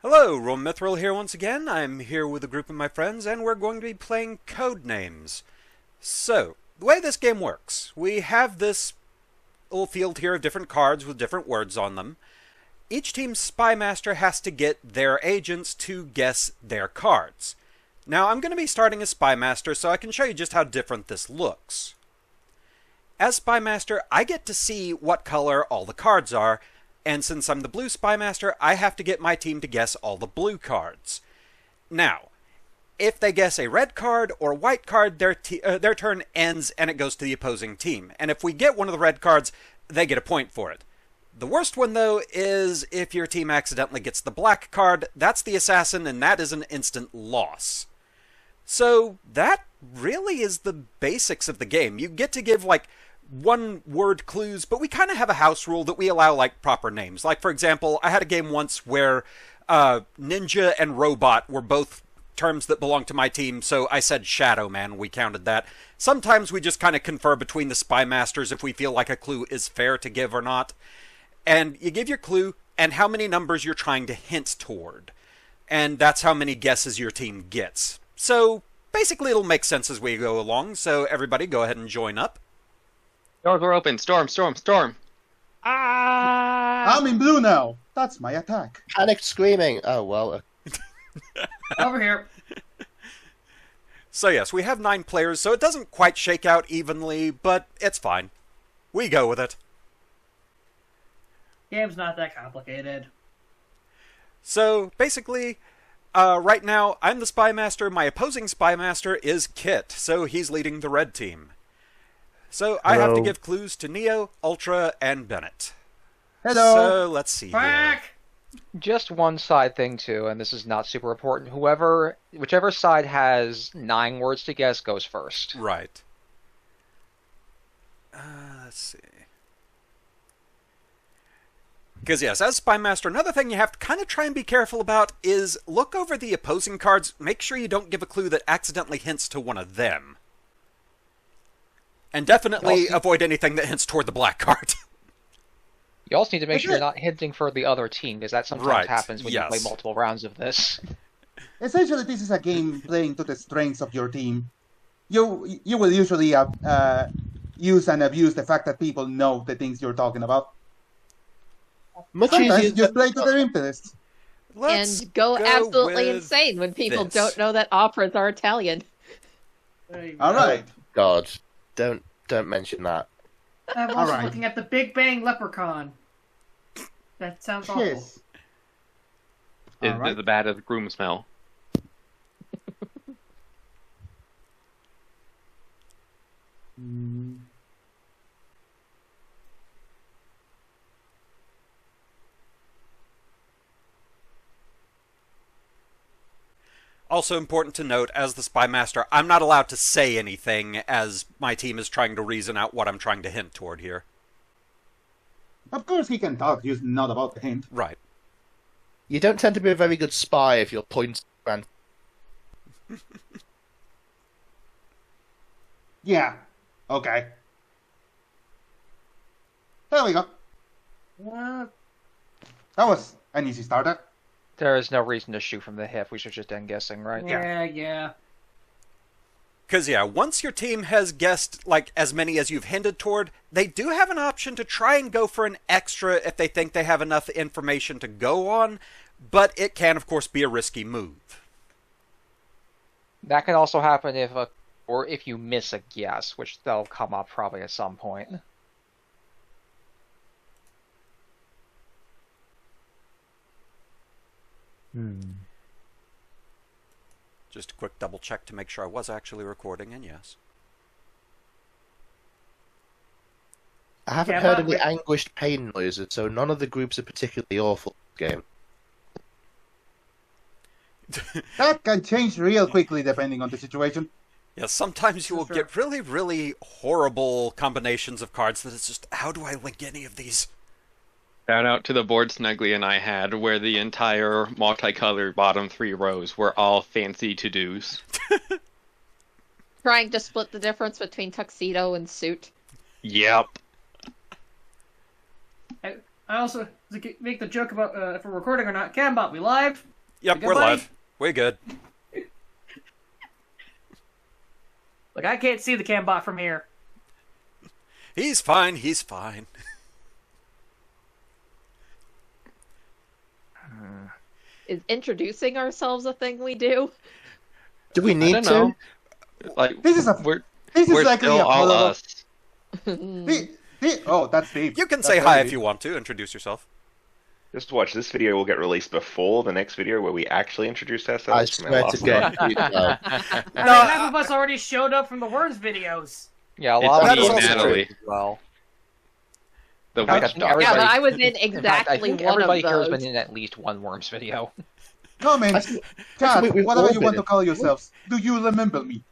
Hello, RoahmMythril here once again. I'm here with a group of my friends, and we're going to be playing Codenames. So, the way this game works, we have this little field here of different cards with different words on them. Each team's Spymaster has to get their agents to guess their cards. Now, I'm going to be starting as Spymaster, so I can show you just how different this looks. As Spymaster, I get to see what color all the cards are, and since I'm the blue Spymaster, I have to get my team to guess all the blue cards. Now, if they guess a red card or a white card, their turn ends and it goes to the opposing team. And if we get one of the red cards, they get a point for it. The worst one, though, is if your team accidentally gets the black card. That's the assassin, and that is an instant loss. So that really is the basics of the game. You get to give, like, one-word clues, but we kind of have a house rule that we allow, like, proper names. Like, for example, I had a game once where ninja and robot were both terms that belong to my team, so I said Shadow Man. We counted that. Sometimes we just kind of confer between the Spymasters if we feel like a clue is fair to give or not. And you give your clue and how many numbers you're trying to hint toward. And that's how many guesses your team gets. So, basically it'll make sense as we go along, so everybody go ahead and join up. Doors are open. Storm, storm, storm. Ah! I'm in blue now. That's my attack. Panicked screaming. Oh, well. Over here. So yes, we have 9 players, so it doesn't quite shake out evenly, but it's fine. We go with it. Game's not that complicated. So, basically, right now, I'm the Spymaster. My opposing Spymaster is Kit, so he's leading the red team. So, I have to give clues to Neo, Ultra, and Bennett. Hello. So, let's see here. Back! Just one side thing too, and this is not super important. Whichever side has 9 words to guess goes first. Right. Let's see. Because yes, as Spymaster, another thing you have to kind of try and be careful about is look over the opposing cards. Make sure you don't give a clue that accidentally hints to one of them. And definitely avoid anything that hints toward the black card. You also need to make sure you're not hinting for the other team, because that sometimes happens when you play multiple rounds of this. Essentially, this is a game playing to the strengths of your team. You will usually use and abuse the fact that people know the things you're talking about. Much Sometimes easier. just play to their impetus. Let's and go absolutely with insane when people this. don't know that operas are Italian. All right. God, don't mention that. I'm also looking at the Big Bang Leprechaun. That sounds awful. Yes. Is All right. the bad as the groom smell? Also important to note, as the Spymaster, I'm not allowed to say anything as my team is trying to reason out what I'm trying to hint toward here. Of course he can talk, just not about the hint. Right. You don't tend to be a very good spy if you're pointing. Yeah. Okay. There we go. What? That was an easy starter. There is no reason to shoot from the hip. We should just end guessing, right? Yeah. Because, yeah, once your team has guessed, like, as many as you've hinted toward, they do have an option to try and go for an extra if they think they have enough information to go on, but it can, of course, be a risky move. That can also happen if you miss a guess, which that'll come up probably at some point. Just a quick double check to make sure I was actually recording, and yes. I haven't Yeah, heard but any anguished pain noises, so none of the groups are particularly awful in this game. That can change real quickly depending on the situation. Yeah, sometimes you will get really, really horrible combinations of cards that it's just, how do I link any of these? Shout out to the board Snuggly and I had, where the entire multicolored bottom 3 rows were all fancy to-dos. Trying to split the difference between tuxedo and suit. Yep. I also make the joke about if we're recording or not. Cambot, we live? Yep, good, we're buddy? live. We're good. Like, I can't see the Cambot from here. He's fine, he's fine. Is introducing ourselves a thing we do? Do we I need don't to? know. Like, This is we're likely still a all follow-up. us. Oh, that's deep. You can That's say very hi deep. if you want to. Introduce yourself. Just watch, this video will get released before the next video where we actually introduce I ourselves. from swear our to last God. one. I mean, half of us already showed up from the Worms videos. Yeah, a It's lot That of is people also do Natalie. as well. The In fact, I witch think doctor. Yeah, but everybody- I was in In fact, I exactly think one of everybody here has those. been in at least one Worms video. No, man. Actually, Chat, we've whatever all you been want to in- call yourselves. Do you remember me?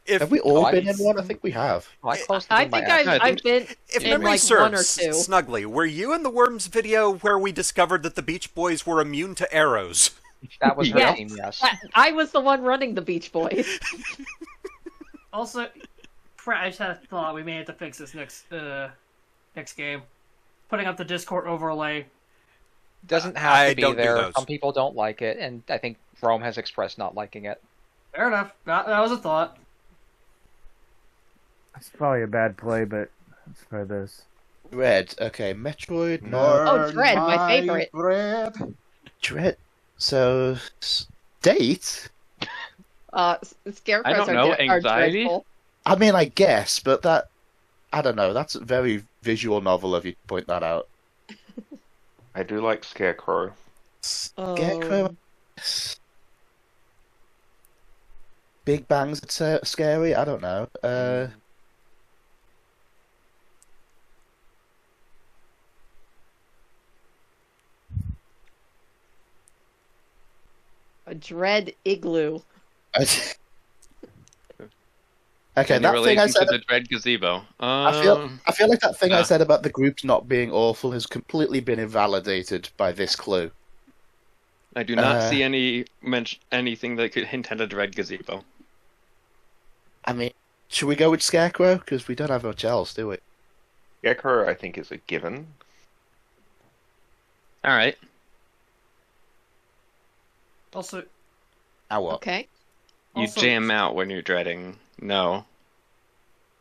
If Have we all Oh, been I- in one? I think we have. Am I close to I doing my think act? I've been if in memory like serves, one or two. Snuggly, were you in the Worms video where we discovered that the Beach Boys were immune to arrows? That was her Yes. team, yes. I was the one running the Beach Boys. Also, I just had a thought. We may have to fix this next game. Putting up the Discord overlay. Doesn't have I to be don't do there. those. Some people don't like it, and I think Roahm has expressed not liking it. Fair enough. That was a thought. It's probably a bad play, but let's try this. Dread. Okay, Metroid. No. Oh, Dread, my favorite. Dread. Dread. So, date? Scarecrows I don't are, know, are anxiety? dreadful. I mean, I guess, but that... I don't know. That's a very visual novel of you to point that out. I do like Scarecrow. Scarecrow. Big Bang's scary? I don't know. A Dread Igloo. Okay, Any that thing I relation said... to the Dread Gazebo? I feel like that thing I yeah. said about the groups not being awful has completely been invalidated by this clue. I do not see anything that could hint at a Dread Gazebo. I mean, should we go with Scarecrow? Because we don't have much else, do we? Scarecrow, I think, is a given. All right. Also, Now what? Okay. You Also- jam out when you're dreading. No.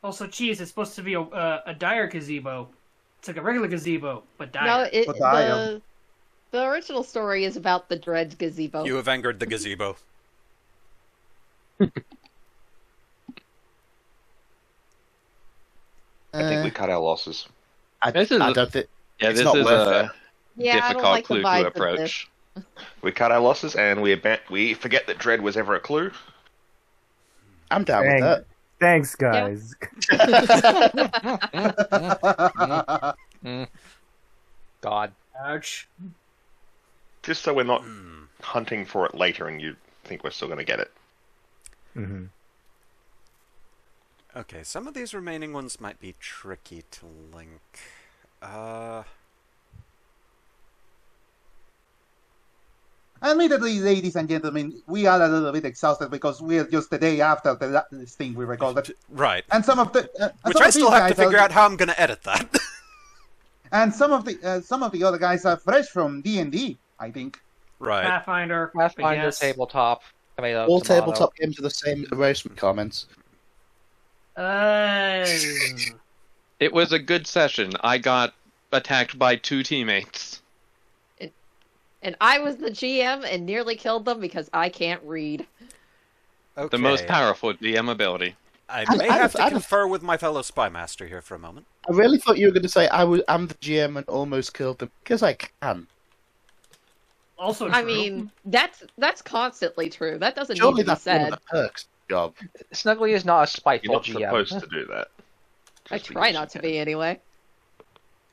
Cheez is supposed to be a dire gazebo. It's like a regular gazebo, but dire. No, But I am. the original story is about the Dread Gazebo. You have angered the gazebo. I think we cut our losses. This is I a- don't think... Yeah, It's this not is worth a it. Yeah, I don't difficult like the clue vibes to of approach. We cut our losses and we forget that Dread was ever a clue. I'm down Dang. with that. Thanks, guys. God. Ouch. Just so we're not hunting for it later and you think we're still going to get it. hmm Okay, some of these remaining ones might be tricky to link. Admittedly, ladies and gentlemen, we are a little bit exhausted because we're just the day after this thing we recorded. Right. And some of the... Which I still have to figure out how I'm going to edit that. And some of the other guys are fresh from D&D, I think. Right. Pathfinder. Pathfinder, yes. tabletop, tomato, All tomato. tabletop games are the same erasement comments. It was a good session. I got attacked by 2 teammates. And I was the GM and nearly killed them because I can't read. Okay. The most powerful DM ability. I may have to confer with my fellow Spymaster here for a moment. I really thought you were going to say I'm the GM and almost killed them because I can. Also true. I mean, that's constantly true. That doesn't Surely need to be that's one of said. the perks. Job. Snuggly is not a You're spiteful not GM. supposed to do that. I Just try because not to you be anyway.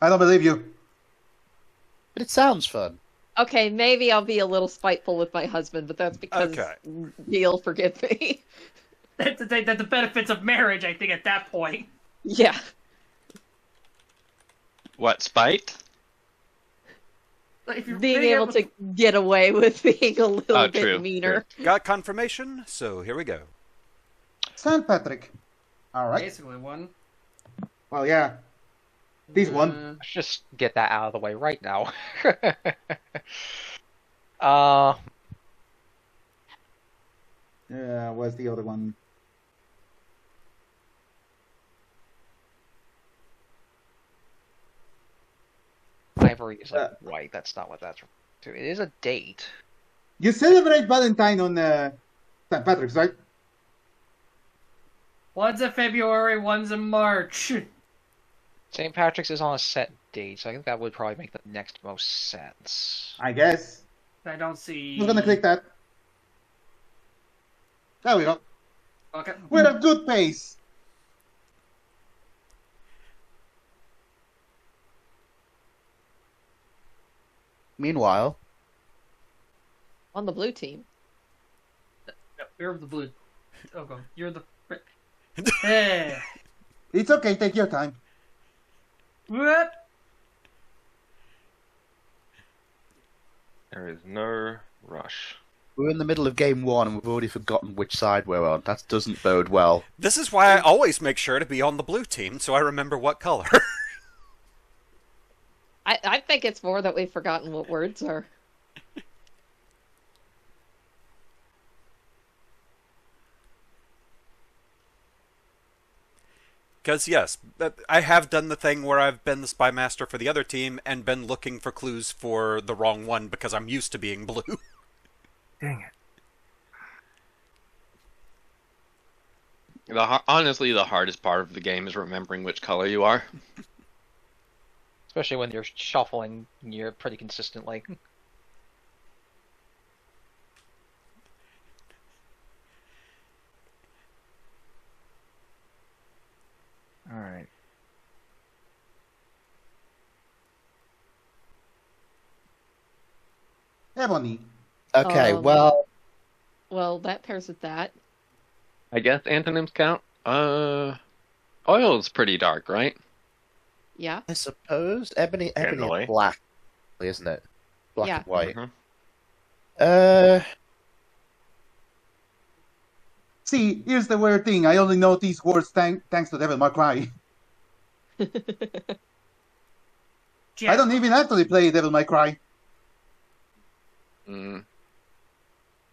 I don't believe you. But it sounds fun. Okay, maybe I'll be a little spiteful with my husband, but that's because Okay. he'll forgive me. That's the benefits of marriage, I think, at that point. Yeah. What, spite? Like, if you're Being able to get away with being a little Oh, bit true. meaner. Got confirmation, so here we go. St. Patrick. All right. Basically one. Well, yeah. This one. Let's just get that out of the way right now. uh, Where's the other one? Ivory is like white. That's not what that's to. It is a date. You celebrate Valentine on St. Patrick's, right? One's in February, one's in March. St. Patrick's is on a set date, so I think that would probably make the next most sense. I guess. I don't see. I'm gonna click that. There we go. Okay. We're at good pace. Meanwhile, On the blue team. No, you're the blue. Okay, you're the. Hey. It's okay, take your time. What? There is no rush. we're in the middle of game 1 and we've already forgotten which side we're on. That doesn't bode well. This is why I always make sure to be on the blue team, so I remember what color. I think it's more that we've forgotten what words are. Because, yes, I have done the thing where I've been the Spymaster for the other team and been looking for clues for the wrong one because I'm used to being blue. Dang it. Honestly, the hardest part of the game is remembering which color you are. Especially when you're shuffling you're pretty consistently. Alright. Ebony. Okay, well, Well, that pairs with that. I guess antonyms count. Oil's pretty dark, right? Yeah. I suppose ebony Generally. is black, isn't it? Black Yeah. and white. Mhm. See, here's the weird thing. I only know these words thanks to Devil May Cry. I don't even actually play Devil May Cry. Mm.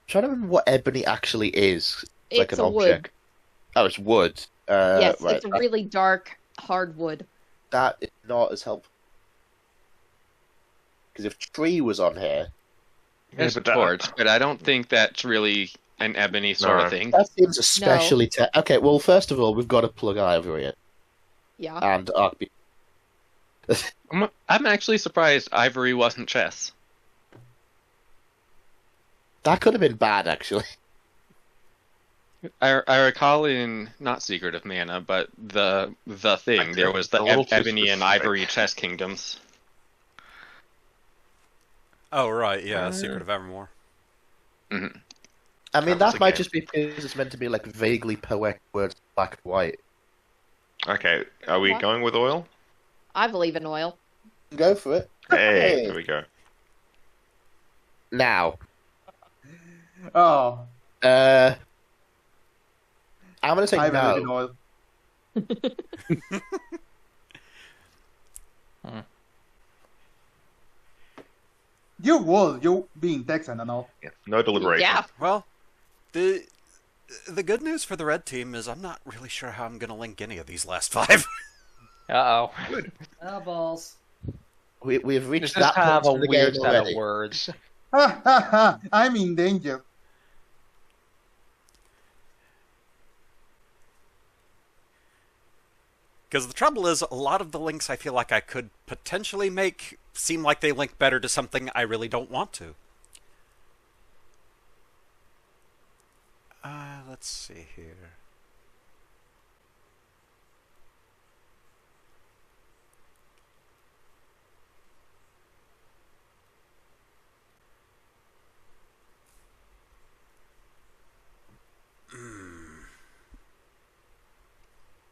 Trying to remember what ebony actually is. Like It's an a wood. object. Oh, it's wood. Yes, right. it's a really dark, hard wood. That is not as helpful. Because if tree was on here, There's but a torch, but I don't think that's really an ebony sort No. of thing. that seems especially... Okay, well, first of all, we've got to plug ivory in. Yeah. And Arcby. I'm actually surprised Ivory wasn't chess. That could have been bad, actually. I recall in not Secret of Mana, but the thing there was the A little too ebony and specific. ivory chess kingdoms. Oh, right, yeah, Secret of Evermore. Mhm. I mean, That was that a might game. just be because it's meant to be like vaguely poetic words, black and white. Okay, are we What? going with oil? I believe in oil. Go for it. Hey, there we go. Now, Oh, I'm gonna say I believe in no. oil. You would, you being Texan and all. Yeah, no deliberation. Yeah. Well, the good news for the red team is I'm not really sure how I'm going to link any of these last 5. Uh-oh. Ah, balls. We've This reached is that kind of point a in the weird game set already. of words. Ha ha ha! I'm in danger. Because the trouble is, a lot of the links I feel like I could potentially make seem like they link better to something I really don't want to. Let's see here.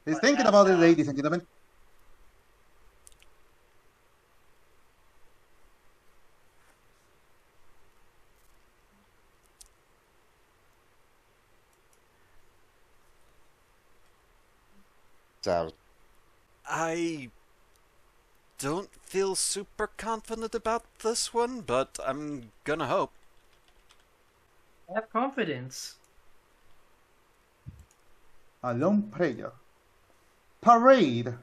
He's thinking about it, ladies and gentlemen. Sounds. I don't feel super confident about this one, but I'm gonna hope. Have confidence. A lone prayer. Parade.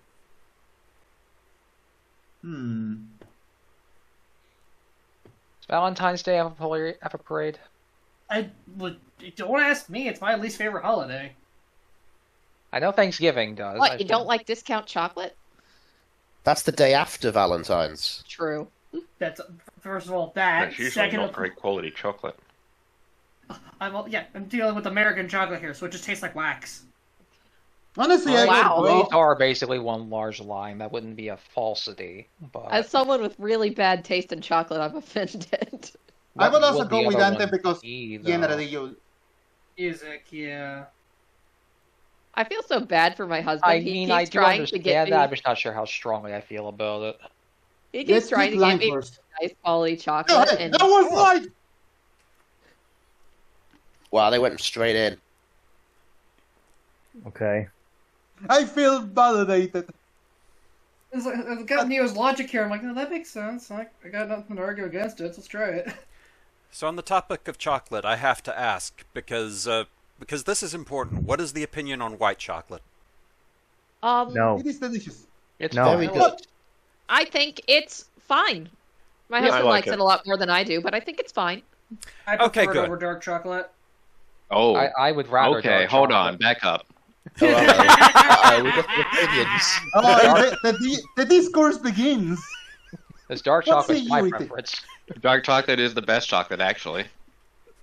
Does Valentine's Day have a parade? Don't ask me. It's my least favorite holiday. I know Thanksgiving does. What, you don't like discount chocolate? That's the day after Valentine's. True. That's first of all that. That's usually Second, not great quality chocolate. I'm dealing with American chocolate here, so it just tastes like wax. Honestly, I Wow. would go. Both are basically one large line. That wouldn't be a falsity. But As someone with really bad taste in chocolate, I'm offended. I would what also the go with other Anthem one because be, though? generally you. Music, yeah. I feel so bad for my husband. I He mean, keeps I do trying to get understand me. that. I'm just not sure how strongly I feel about it. He keeps Let's trying keep to line get me first. nice quality No, chocolate, hey, and that was right. Wow, they went straight in. Okay. I feel validated. It's like, I've got Neo's logic here. I'm like, no, that makes sense. I got nothing to argue against it, so let's try it. So on the topic of chocolate, I have to ask, because this is important. What is the opinion on white chocolate? No. It is delicious. It's No. very Very good. good. I think it's fine. My Yeah, husband I like likes it. it a lot more than I do, but I think it's fine. I prefer Okay, it good. over dark chocolate. Oh, I would rather. okay. dark Hold chocolate. on. Back up. Oh, uh-oh, we got the opinions. Oh, the discourse begins. This dark What chocolate say is my you, Ethan? preference. Dark chocolate is the best chocolate, actually.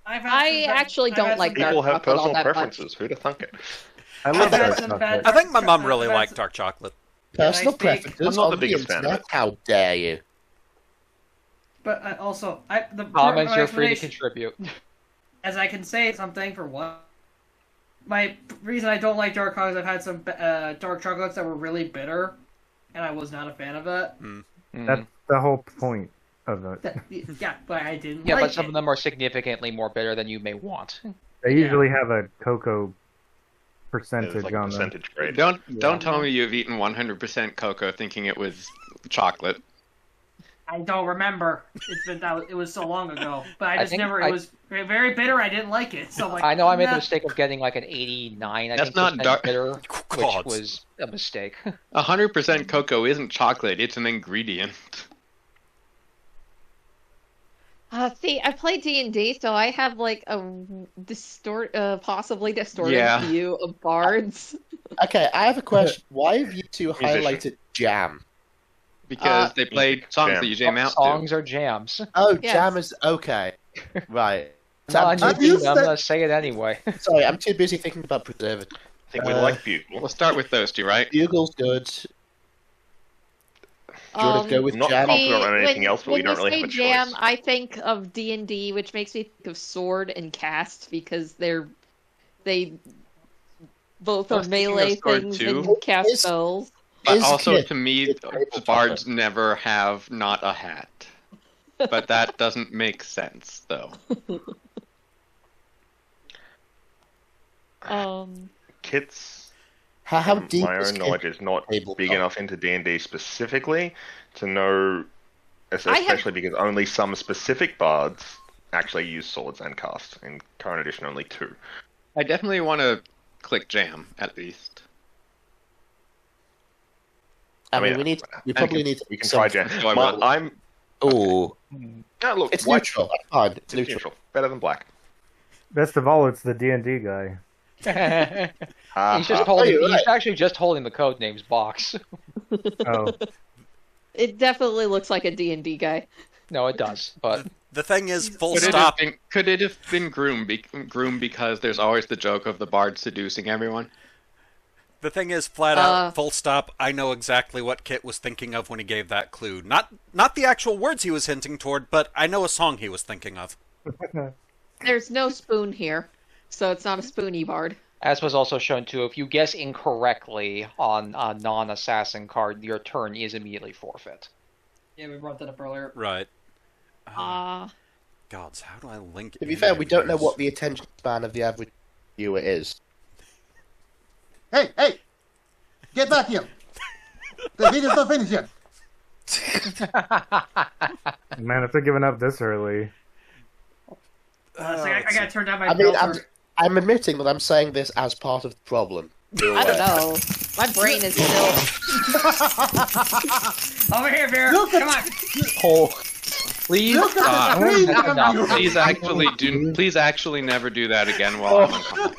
I actually don't like dark People have chocolate all personal that much. preferences. Who'd have thunk it? I love I've had dark some chocolate. bad- I think my mom really That's- liked dark chocolate. Personal Can I speak? preferences I'm not the on the biggest fan of internet. it. How dare you? But also, the Comments, my you're free to explanation- contribute. As I can say something for what. My reason I don't like dark chocolate is I've had some dark chocolates that were really bitter, and I was not a fan of it. That's the whole point of it. Yeah, but I didn't Yeah, like but some it. of them are significantly more bitter than you may want. They usually have a cocoa percentage There's like a on them. percentage grade. Don't tell me you've eaten 100% cocoa thinking it was chocolate. I don't remember. It was so long ago. But I just think never. It was very bitter. I didn't like it. So I'm like, I know I made the nah. mistake of getting like an 89. That's think not percent dark- bitter, which God. was a mistake. 100% cocoa isn't chocolate. It's an ingredient. See, I play D&D, so I have like a possibly distorted Yeah. view of bards. Okay, I have a question. Why have you two Musician. highlighted jam? Because they played songs Jam. that you jam out to. Songs are jams. Oh, Yes. jam is okay. Right. No, I'm I'm too used to- gonna say it anyway. Sorry, I'm too busy thinking about preserving. I think we like Bugle. We'll start with those two, right? Bugle's good. Do you want to go with not jam? confident on anything else, but we when don't you really say have a jam, choice. I think of D&D, which makes me think of sword and cast because they both I are was thinking of melee sword things too. and cast Is- spells. But Is also, Kit to me, a tabletop bards player? never have not a hat. But that doesn't make sense, though. Kit's, How from deep my is own Kit knowledge, is not tabletop? big enough into D&D specifically to know, I have- especially because only some specific bards actually use swords and cast. In current edition, only 2. I definitely want to click jam, at least. I mean, mean, we probably need to. We can try jam. So I will. I'm. Oh, No, look, it's white- neutral. That's fine. It's It's neutral. neutral. Better than black. Best of all, it's the D&D guy. He's just Oh, holding. you're He's right. actually just holding the Codenames box. Oh, It definitely looks like a D&D guy. No, it does, but The thing is, full Could stop. it have been Groom because there's always the joke of the bard seducing everyone? The thing is, flat out, full stop. I know exactly what Kit was thinking of when he gave that clue. Not the actual words he was hinting toward, but I know a song he was thinking of. There's no spoon here, so it's not a spoony bard. as was also shown too, if you guess incorrectly on a non-assassin card, your turn is immediately forfeit. Yeah, we brought that up earlier. Right. To How do I link it? be fair, we don't know what the attention span of the average viewer is. Hey, get back here! The video's not finished yet. Man, if they're giving up this early. So I gotta turn down my I mean, filter. I'm admitting that I'm saying this as part of the problem. I don't know. My brain is still. Over here, Bear. Look at- Come on. Oh, please Look at stop. the screen, That's damn enough. you. Please actually never do that again while I'm on call.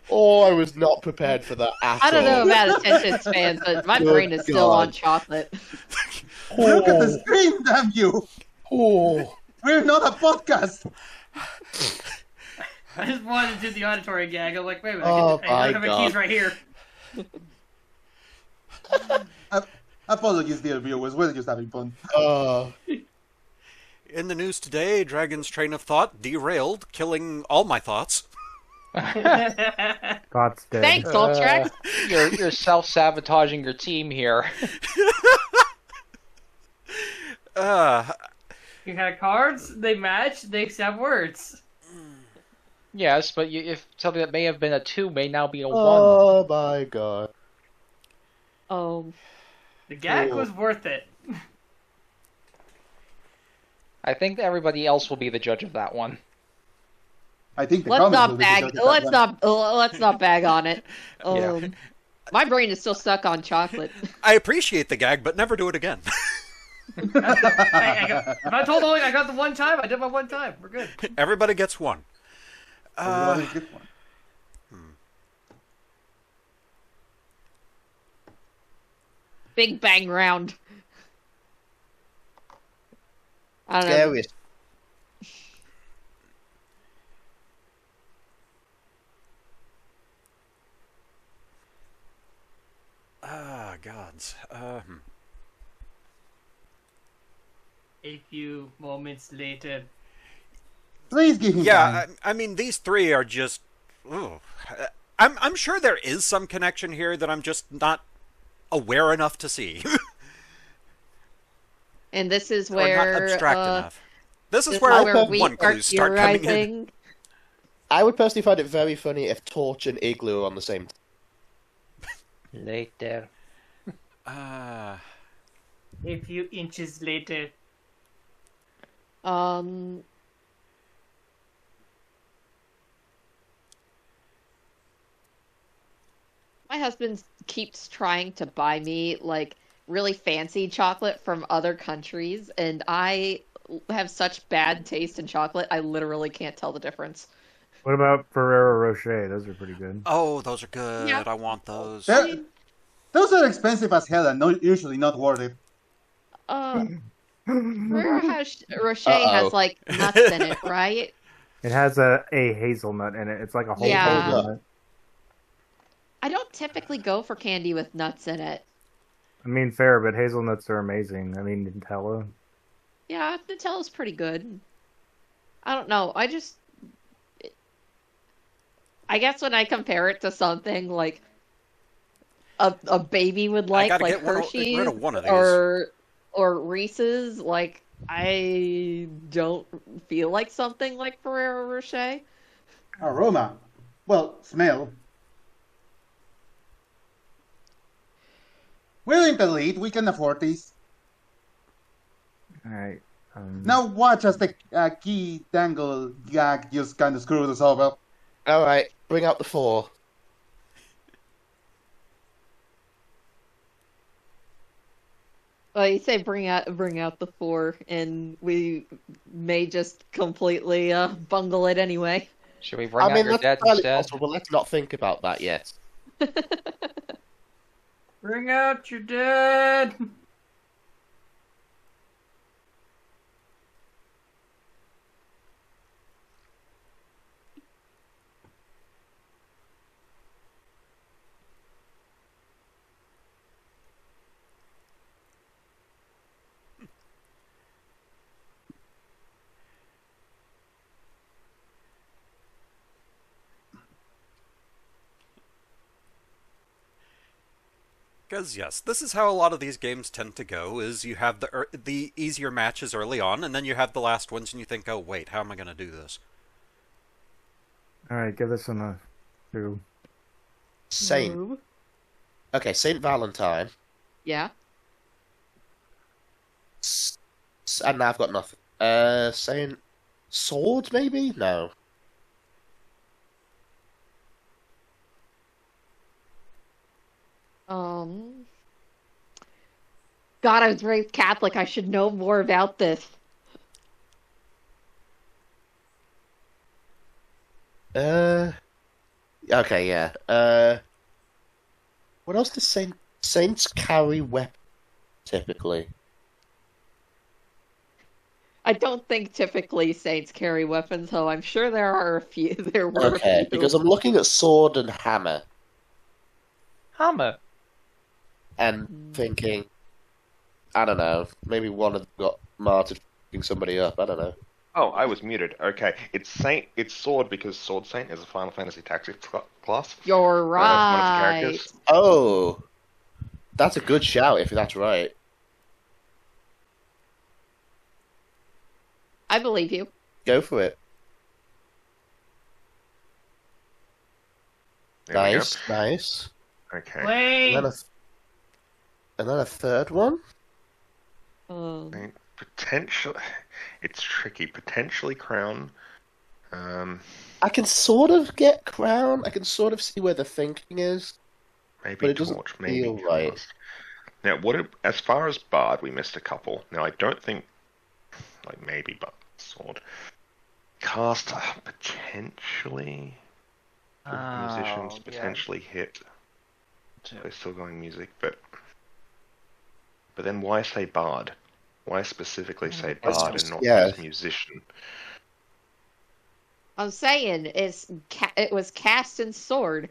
Oh, I was not prepared for that at all. I don't know about attention span, but my Good brain is still God. on chocolate. Look at the screen, damn you! Oh. We're not a podcast. I just wanted to do the auditory gag. I'm like, wait a minute. Oh, I have my my God. keys right here. Apologies, dear viewers. We're just having fun. In the news today, Dragon's train of thought derailed, killing all my thoughts. Thought's dead. Thanks, UltraX. You're self-sabotaging your team here. You had cards, they match, they accept words. Yes, but if something that may have been a 2 may now be a 1. Oh my God. The gag was worth it. I think that everybody else will be the judge of that one. I think the Let's comments not will be bag. the judge of that one. Let's not bag on it. Yeah. My brain is still stuck on chocolate. I appreciate the gag, but never do it again. If I told Oleg I got the one time, I did my one time. We're good. Everybody gets one. Everybody gets one. Big bang round. I don't know. Scariest. Gods. A few moments later. Please give him Yeah, time. I mean, these three are just... Ooh. I'm sure there is some connection here that I'm just not aware enough to see. And this is Or where not abstract enough. This is this where we one start clues start coming in. theorizing. I would personally find it very funny if Torch and Igloo are on the same. Later. A few inches later. My husband keeps trying to buy me like really fancy chocolate from other countries, and I have such bad taste in chocolate, I literally can't tell the difference. What about Ferrero Rocher? Those are pretty good. Oh, those are good. Yeah. I want those. Those are expensive as hell and usually not worth it. Ferrero Rocher Uh-oh. has like nuts in it, right? It has a hazelnut in it. It's like a whole Yeah. hazelnut. I don't typically go for candy with nuts in it. I mean, fair, but hazelnuts are amazing. I mean, Nutella. Yeah, Nutella's pretty good. I don't know. I guess when I compare it to something like a baby would like gotta get Hershey's rid of one of these. or Reese's, like I don't feel like something like Ferrero Rocher. Aroma. Well, smell. We're in the lead. We can afford these. All right. Now watch as the key dangle gag just kind of screws us over. All right, bring out the 4. Well, you say bring out the 4, and we may just completely bungle it anyway. Should we bring out your that's dad entirely instead? possible, but let's not think about that yet. Bring out your dad. Because yes, this is how a lot of these games tend to go, is you have the easier matches early on, and then you have the last ones and you think, oh wait, how am I going to do this? All right, give this one a 2. Saint. Okay, Saint Valentine. Yeah. And I've got nothing. Saying sword, maybe? No. God, I was raised Catholic. I should know more about this. Okay, yeah. What else do saints carry weapons typically? I don't think typically saints carry weapons, though I'm sure there are a few. There were a Okay, few. because I'm looking at sword and hammer Hammer. and thinking, I don't know, maybe one of them got martyred for picking somebody up. I don't know. Oh, I was muted. Okay, it's sword because Sword Saint is a Final Fantasy Tactics class. You're One of the right. characters. Oh, that's a good shout if that's right. I believe you. Go for it. There we go. Nice, nice. Okay. Wait. And then a third one. Potential. It's tricky. Potentially crown. I can sort of get crown. I can sort of see where the thinking is. Maybe But it doesn't torch. Maybe feel right. cast. Now, as far as bard, we missed a couple. Now, I don't think, like maybe, but sword. Cast potentially. Musicians potentially hit. They're still going music, but then why say bard? Why specifically say bard and not just musician? I'm saying it was cast in sword.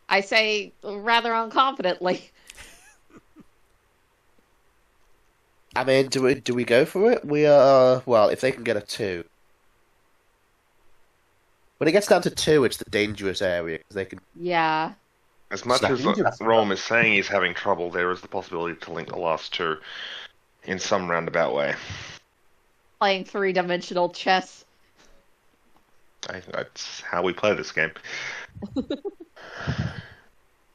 I say rather unconfidently. I mean, do we go for it? We are well. If they can get a 2, when it gets down to 2, it's the dangerous area because they can. Yeah. As much as Roahm is saying he's having trouble, there is the possibility to link the last 2 in some roundabout way. Playing 3-dimensional chess. That's how we play this game.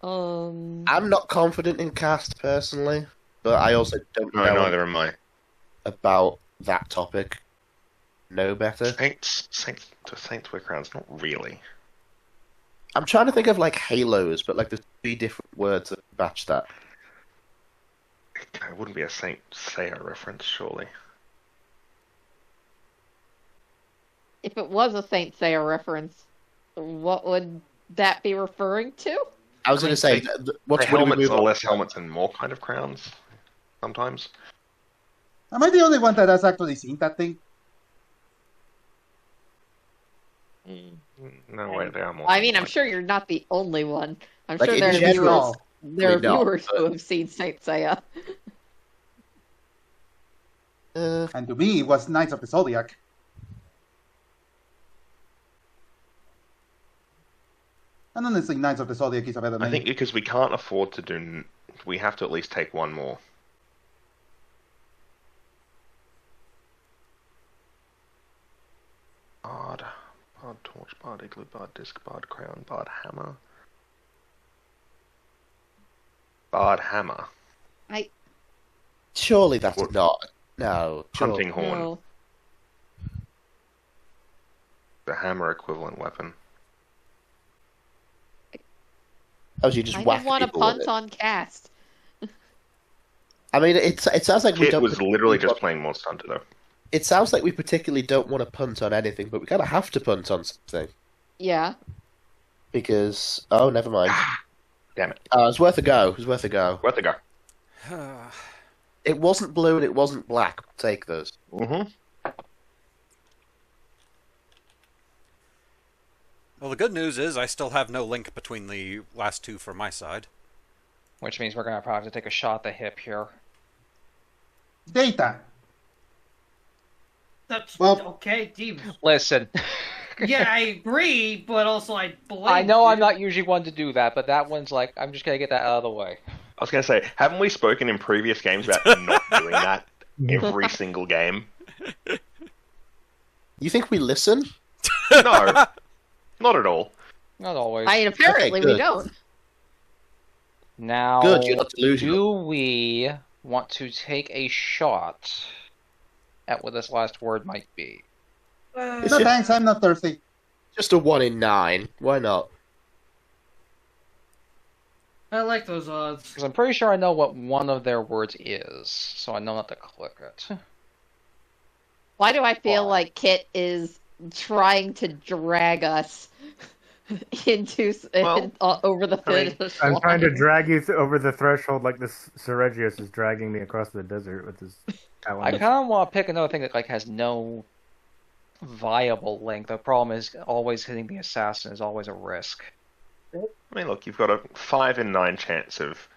I'm not confident in cast personally, but I also don't know neither am I. About that topic. No better. Saints wear crowns, not really. I'm trying to think of like halos, but like there's 3 different words that match that. It wouldn't be a Saint Seiya reference, surely. If it was a Saint Seiya reference, what would that be referring to? I was going to say, what's helmets or less helmets and more kind of crowns? Sometimes. Am I the only one that has actually seen that thing? No way, they are more. I mean, I'm sure you're not the only one. I'm Like, sure in there are general, viewers who have seen Saint Seiya. And to me, it was Knights of the Zodiac. And honestly, Knights of the Zodiac is a better name. I think because we can't afford to do... We have to at least take one more. Bard torch, bard igloo, bard disc, bard crown, bard hammer. Bard hammer. Surely that's not. No. Hunting horn. No. The hammer equivalent weapon. Oh, so you just whack I want to people with punt it. on cast. I mean, it sounds like we Kit don't. was literally just playing Monster Hunter, though. It sounds like we particularly don't want to punt on anything, but we kind of have to punt on something. Yeah. Because... Oh, never mind. Damn it. It's worth a go. It was worth a go. Worth a go. It wasn't blue and it wasn't black. Take those. Mm-hmm. Well, the good news is I still have no link between the last 2 for my side. Which means we're going to probably have to take a shot at the hip here. Data. That's Well- okay, Steve. Listen. Yeah, I agree, but also I believe. I know I'm not usually one to do that, but that one's like, I'm just going to get that out of the way. I was going to say, haven't we spoken in previous games about not doing that every single game? You think we listen? No. Not at all. Not always. I mean, apparently Okay, we good. don't. Now, Good, you're not delusional. do we want to take a shot at what this last word might be? No thanks, I'm not thirsty. Just a 1 in 9. Why not? I like those odds. Because I'm pretty sure I know what one of their words is, so I know not to click it. Why do I feel like Kit is trying to drag us into over the finish I'm trying to line? drag you over the threshold like this Seregius is dragging me across the desert with his I talons. kind of want to pick another thing that like has no viable link. The problem is always hitting the assassin is always a risk. I mean, look, you've got a 5 in 9 chance of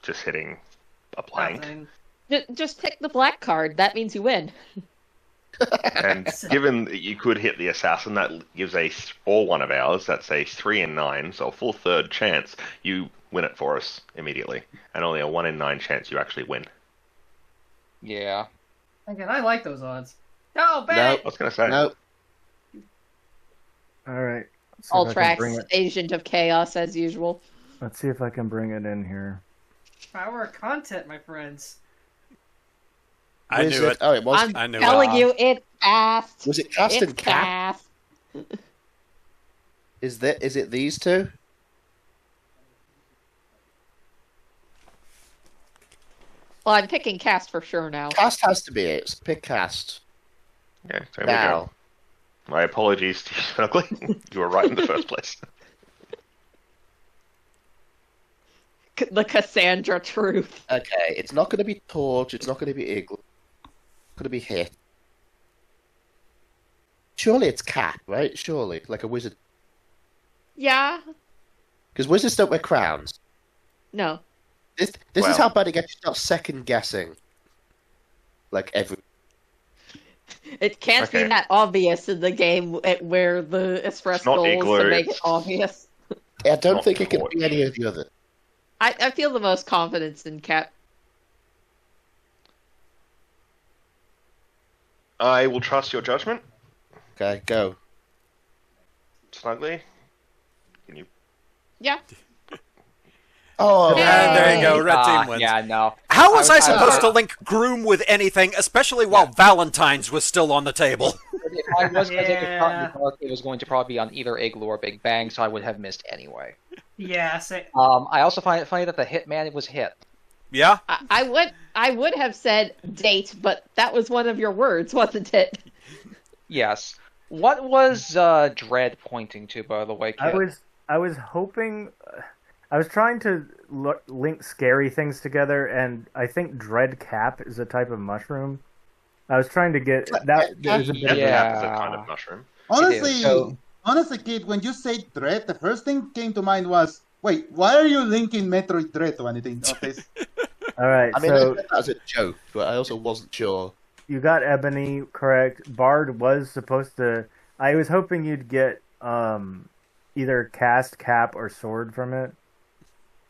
just hitting a blank. Nothing. Just pick the black card. That means you win. And given that you could hit the assassin, that gives or one of ours, that's a 3 in 9, so a full third chance you win it for us immediately. And only a 1 in 9 chance you actually win. Yeah. Again, I like those odds. No, No. bet I was going to say. No. Alright. UltraX, Agent of Chaos, as usual. Let's see if I can bring it in here. Power of content, my friends. I knew it. Oh, it was. I'm I knew telling you, it's cast. Was it cast It's and cap? cast. Is it these two? Well, I'm picking cast for sure now. Cast has to be it. So pick cast. Okay, so here we Now. go. My apologies to you, Snuggly. You were right in the first place. The Cassandra truth. Okay, it's not going to be Torch. It's not going to be Igloo. It's going to be Hit. Surely it's Cat, right? Surely, like a wizard. Yeah. Because wizards don't wear crowns. No. This Well. is how bad it gets. You start second guessing. Like every. It can't be Okay. that obvious in the game where the Express not goal is Igloo, to make it it's- obvious. I don't Not think it can Torch. be any of the other. I feel the most confidence in Cat. I will trust your judgment, Okay, go. Snuggly. Can you? Yeah. Oh, And there you go, Hey. red team wins. Yeah, no. How was I supposed to was- link Groom with anything, especially while Valentine's was still on the table? If I was going Yeah. it was going to probably be on either Igloo or Big Bang, so I would have missed anyway. Yeah, say, I also find it funny that the Hitman was hit. Yeah? I would have said date, but that was one of your words, wasn't it? Yes. What was Dread pointing to, by the way, Kit? I was hoping, I was trying to link scary things together, and I think Dread Cap is a type of mushroom. I was trying to get that. There's a bit of Yeah. It's a kind of mushroom. Honestly, So- honestly, kid, when you say Dread, the first thing came to mind was, wait, why are you linking Metroid Dread to anything of this? All right, I mean, so that was a joke, but I also wasn't sure. you got Ebony correct. Bard was supposed to. I was hoping you'd get either cast, cap, or sword from it.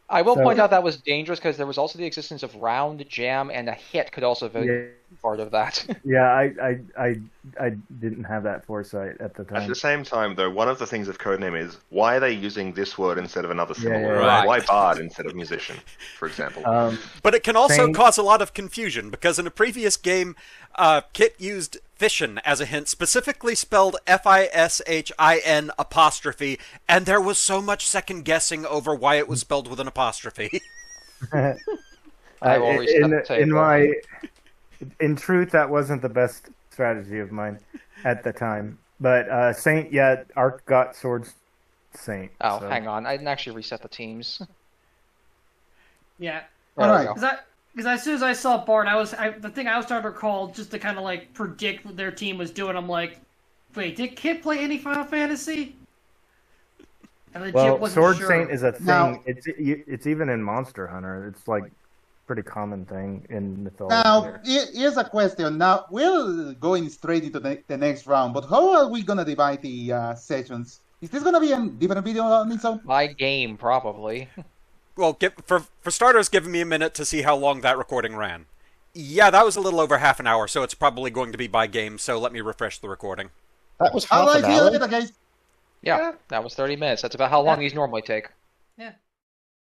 I will So- point out that was dangerous because there was also the existence of round, jam, and a hit could also be Yeah. part of that. Yeah, I didn't have that foresight at the At time. the same time, though, one of the things of Codename is why are they using this word instead of another similar yeah, word? right. Why Bard instead of musician, for example? But it can also Same. cause a lot of confusion, because in a previous game, Kit used fission as a hint, specifically spelled Fishin apostrophe, and there was so much second guessing over why it was spelled with an apostrophe. I will reset the table. In truth, that wasn't the best strategy of mine at the time. But Saint, yeah, Arc got swords Saint. Oh, so. hang on. I didn't actually reset the teams. yeah. There we Alright. go. Because as soon as I saw Bard, the thing I was starting to recall just to kind of like predict what their team was doing. I'm like, wait, did Kit play any Final Fantasy? And legit Well, wasn't Sword sure. Saint is a thing. Now- It's even in Monster Hunter. It's like pretty common thing in mythology. Now, here's a question. Now, we're going straight into the next round, but how are we going to divide the sessions? Is this going to be a different video on its own? My game, probably. Well, for starters, give me a minute to see how long that recording ran. Yeah, that was a little over half an hour, so it's probably going to be by game, so let me refresh the recording. That was All half right, an see you hour. later, guys. Yeah, that was 30 minutes. That's about how long these normally take.